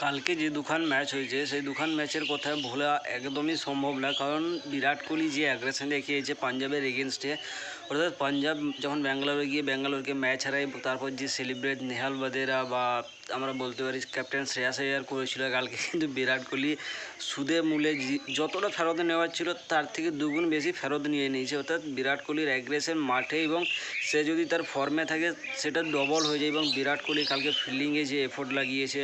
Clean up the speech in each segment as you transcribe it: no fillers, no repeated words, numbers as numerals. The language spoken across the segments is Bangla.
কালকে যে দুখান ম্যাচ হয়েছে সেই দুখান ম্যাচের কথা ভোলা একদমই সম্ভব না, কারণ বিরাট কোহলি যে অ্যাগ্রেশন দেখিয়েছে পাঞ্জাবের এগেনস্টে, অর্থাৎ পাঞ্জাব যখন ব্যাঙ্গালোরে গিয়ে ব্যাঙ্গালোরকে ম্যাচ হারায়, তারপর যে সেলিব্রেট নেহাল বাদেরা বা আমরা বলতে পারি ক্যাপ্টেন শ্রেয়াস আইয়ার করেছিল, কালকে কিন্তু বিরাট কোহলি সুদে মূলে যতটা ফেরত নেওয়ার ছিল তার থেকে দুগুণ বেশি ফেরত নিয়ে নিয়েছে। অর্থাৎ বিরাট কোহলির অ্যাগ্রেশন মাঠে এবং সে যদি তার ফর্মে থাকে সেটা ডবল হয়ে যায়। এবং বিরাট কোহলি কালকে ফিল্ডিংয়ে যে এফোর্ট লাগিয়েছে,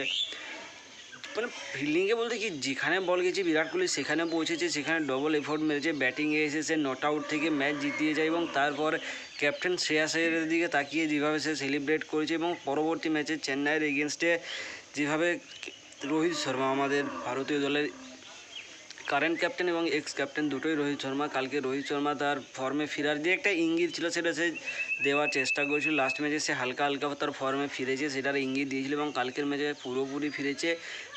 মানে ফিল্ডিংয়ে বলতে কি, যেখানে বল গেছে বিরাট কোহলি সেখানে পৌঁছেছে, সেখানে ডবল এফোর্ট মেরেছে। ব্যাটিংয়ে এসে সে নট আউট থেকে ম্যাচ জিতিয়ে যায় এবং তারপর ক্যাপ্টেন শ্রেয়াস আইয়ারের দিকে তাকিয়ে যেভাবে সে সেলিব্রেট করেছে এবং পরবর্তী ম্যাচে চেন্নাইয়ের এগেনস্টে যেভাবে রোহিত শর্মা, আমাদের ভারতীয় দলের কারেন্ট ক্যাপ্টেন এবং এক্স ক্যাপ্টেন দুটোই রোহিত শর্মা, কালকে রোহিত শর্মা তার ফর্মে ফেরার যে একটা ইঙ্গিত ছিল সেটা সে দেওয়ার চেষ্টা করেছিল। লাস্ট ম্যাচে সে হালকা হালকা তার ফর্মে ফিরেছে, সেটার ইঙ্গিত দিয়েছিল এবং কালকের ম্যাচে পুরোপুরি ফিরেছে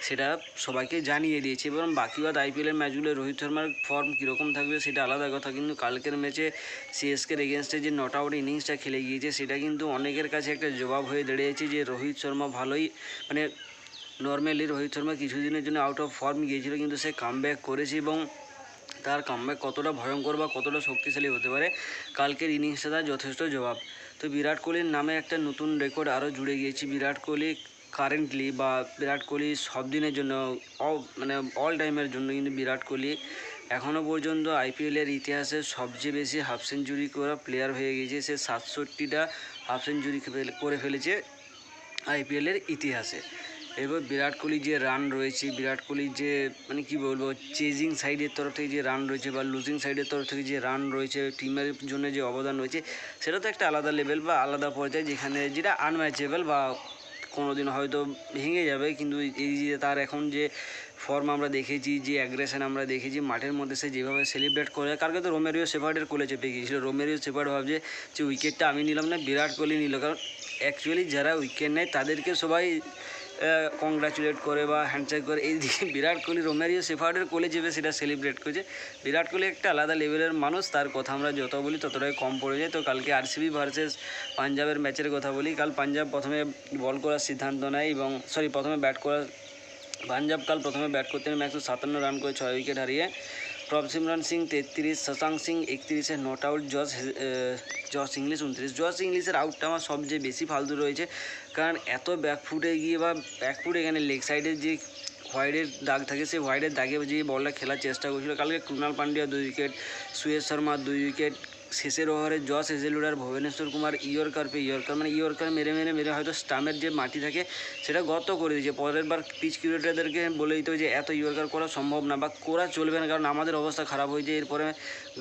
সেটা সবাইকে জানিয়ে দিয়েছে। এবং বাকিবাদ আইপিএলের ম্যাচগুলো রোহিত শর্মার ফর্ম কীরকম থাকবে সেটা আলাদা কথা, কিন্তু কালকের ম্যাচে সিএসকের এগেনস্টে যে নট আউট ইনিংসটা খেলে গিয়েছে সেটা কিন্তু অনেকের কাছে একটা জবাব হয়ে দাঁড়িয়েছে যে রোহিত শর্মা ভালোই, মানে নর্মালি রোহিত শর্মা কিছুদিনের জন্য আউট অফ ফর্ম গিয়েছিল, কিন্তু সে কামব্যাক করেছে এবং তার কামব্যাক কতটা ভয়ঙ্কর বা কতটা শক্তিশালী হতে পারে কালকের ইনিংসটা তার যথেষ্ট জবাব। তো বিরাট কোহলির নামে একটা নতুন রেকর্ড আরও জুড়ে গিয়েছে। বিরাট কোহলি কারেন্টলি বা বিরাট কোহলি সব দিনের জন্য মানে অল টাইমের জন্য কিন্তু বিরাট কোহলি এখনও পর্যন্ত আইপিএলের ইতিহাসে সবচেয়ে বেশি হাফ সেঞ্চুরি করা প্লেয়ার হয়ে গিয়েছে। সে 67টা হাফ সেঞ্চুরি করে ফেলেছে আইপিএলের ইতিহাসে। এবার বিরাট কোহলির যে রান রয়েছে, বিরাট কোহলির যে মানে কি বলবো, চেজিং সাইডের তরফ থেকে যে রান রয়েছে বা লুজিং সাইডের তরফ থেকে যে রান রয়েছে, টিমের জন্য যে অবদান রয়েছে, সেটা তো একটা আলাদা লেভেল বা আলাদা পর্যায়ে, যেখানে যেটা আনম্যাচেবল বা কোনো দিন হয়তো ভেঙে যাবে। কিন্তু এই যে তার এখন যে ফর্ম আমরা দেখেছি, যে অ্যাগ্রেশন আমরা দেখেছি মাঠের মধ্যে, সে যেভাবে সেলিব্রেট করে, কালকে তো রোমেরিও শেফার্ডের কোলে চেপে গিয়েছিল। রোমেরিও শেফার্ড ভাবছে যে উইকেটটা আমি নিলাম না, বিরাট কোহলি নিল। কারণ অ্যাকচুয়ালি যারা উইকেট নেয় তাদেরকে সবাই কংগ্রাচুলেট করে বা হ্যান্ডশেক করে, এই দিকে বিরাট কোহলি রোমেরিও শেফার্ডের কোলে চেপে সেটা সেলিব্রেট করেছে। বিরাট কোহলি একটা আলাদা লেভেলের মানুষ, তার কথা আমরা যত বলি ততটাই কম পড়ে যায়। তো কালকে আরসিবি ভার্সেস পাঞ্জাবের ম্যাচের কথা বলি। কাল পাঞ্জাব প্রথমে বল করার সিদ্ধান্ত নেয় এবং প্রথমে ব্যাট করার পাঞ্জাব কাল প্রথমে ব্যাট করতে নেমে 157 রান করে 6 উইকেট হারিয়ে প্রভসিমরন সিং 33, শশাঙ্ক সিং 31-এ not out, Josh Inglis 29। Josh ইংলিশের আউটটা আমার সবচেয়ে বেশি ফালতু রয়েছে, কারণ এত ব্যাকফুটে গিয়ে বা ব্যাকফুট এখানে লেগ সাইডের যে হোয়াইটের দাগ থাকে, সেই হোয়াইটের দাগে যে বলটা খেলার চেষ্টা করেছিল। কালকে কৃণাল পান্ডিয়া 2 উইকেট, সুয়েশ শর্মা 2 উইকেট, শেষের ওভারে জস হেজেলউড আর ভুবনেশ্বর কুমার ইয়র্কার মানে ইয়র্কার মেরে হয়তো স্টাম্পের যে মাটি থাকে সেটা গর্ত করে দিয়েছে। পরের বার পিচ কিউরেটারদেরকে বলে দিতে হবে যে এত ইয়র্কার করা সম্ভব না বা করা চলবে না, কারণ আমাদের অবস্থা খারাপ হয়েছে, এরপরে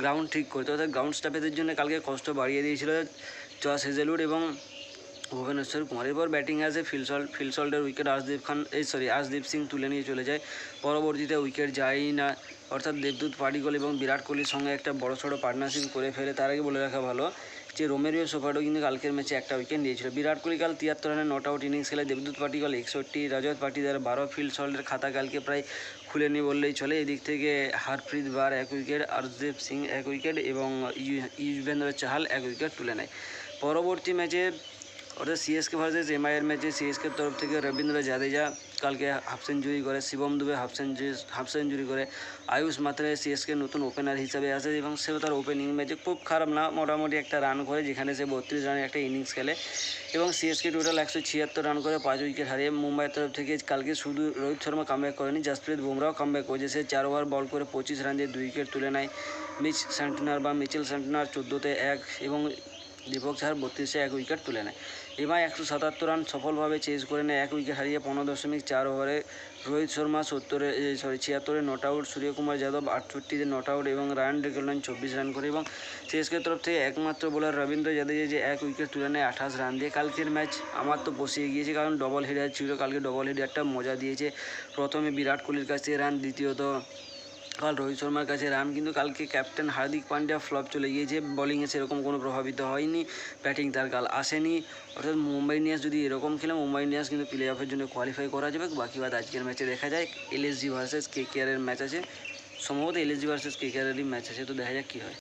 গ্রাউন্ড ঠিক করতে। অর্থাৎ গ্রাউন্ড স্টাফেদের জন্য কালকে কষ্ট বাড়িয়ে দিয়েছিল জস হেজেলউড এবং ভুবনেশ্বর কুমার। এরপর ব্যাটিং আসে ফিলসল্টের উইকেট আর্শদীপ সিং তুলে নিয়ে চলে যায়। পরবর্তীতে উইকেট যায়ই না, অর্থাৎ দেবদূত পাডিকল এবং বিরাট কোহলির সঙ্গে একটা বড়সড় পার্টনারশিপ করে ফেলে। তার আগে বলে রাখা ভালো যে রোমেরিও শেফার্ডও কিন্তু কালকের ম্যাচে একটা উইকেট নিয়েছিল। বিরাট কোহলি কাল 73 রানে নট আউট ইনিংস খেলে, দেবদূত পাডিকল 61, রজত পাটিদার 12। ফিলসল্টের খাতা কালকে প্রায় খুলেনি বললেই চলে। এদিক থেকে হারপ্রীত বার 1 উইকেট, আর্শদীপ সিং 1 উইকেট এবং ইউজবেন্দ্র চাহাল 1 উইকেট তুলে নেয়। পরবর্তী ম্যাচে অর্থাৎ সিএসকে ভার্সেস এমআইয়ের ম্যাচে সিএসকের তরফ থেকে রবীন্দ্র জাদেজা কালকে হাফ সেঞ্চুরি করে, শিবম দুবে হাফ সেঞ্চুরি করে, আয়ুষ মাত্রে সিএসকে নতুন ওপেনার হিসাবে আসে এবং সে তার ওপেনিং ম্যাচে খুব খারাপ না, মোটামুটি একটা রান করে, যেখানে সে 32 রানের একটা ইনিংস খেলে এবং সিএসকে টোটাল 176 রান করে 5 উইকেট হারিয়ে। মুম্বাইয়ের তরফ থেকে কালকে শুধু রোহিত শর্মা কামব্যাক করেনি, জাসপ্রীত বুমরাও কামব্যাক করেছে। সে 4 ওভার বল করে 25 রান দিয়ে 2 উইকেট তুলে নেয়। মিচেল স্যান্টনার 14-তে 1 এবং দীপক চাহার 32-এ 1 উইকেট তুলে নেয়। এবার 177 রান সফলভাবে চেজ করে নেয় 1 উইকেট হারিয়ে 15.4 ওভারে। রোহিত শর্মা 76-এ নট আউট, সূর্যকুমার যাদব 68-তে নট আউট এবং রায়ান রিকেলম্যান 24 রান করে এবং সিএসকের তরফ থেকে একমাত্র বোলার রবীন্দ্র জাদেজা যে 1 উইকেট তুলে নেয় 28 রান দিয়ে। কালকের ম্যাচ আমার তো বসিয়ে গিয়েছে, কারণ ডবল হেডার ছিল। কালকে ডবল হেডারটা মজা দিয়েছে। প্রথমে বিরাট কোহলির কাছ থেকে রান, দ্বিতীয়ত কাল রোহিত শর্মার কাছে রান, কিন্তু কালকে ক্যাপ্টেন হার্দিক পান্ডিয়া ফ্লপ চলে গিয়েছে। বলিংয়ে সেরকম কোনো প্রভাবিত হয়নি, ব্যাটিং তার কাল আসেনি। অর্থাৎ মুম্বাই ইন্ডিয়ান্স যদি এরকম খেলে, মুম্বাই ইন্ডিয়ান্স কিন্তু প্লে অফের জন্য কোয়ালিফাই করা যাবে। বাকি বাদ আজকের ম্যাচে দেখা যায়। এলএসজি ভার্সেস কেকেআরের ম্যাচ আছে, সম্ভবত এলএসজি ভার্সেস কেকেআরেরই ম্যাচ আছে, তো দেখা যাক কী হয়।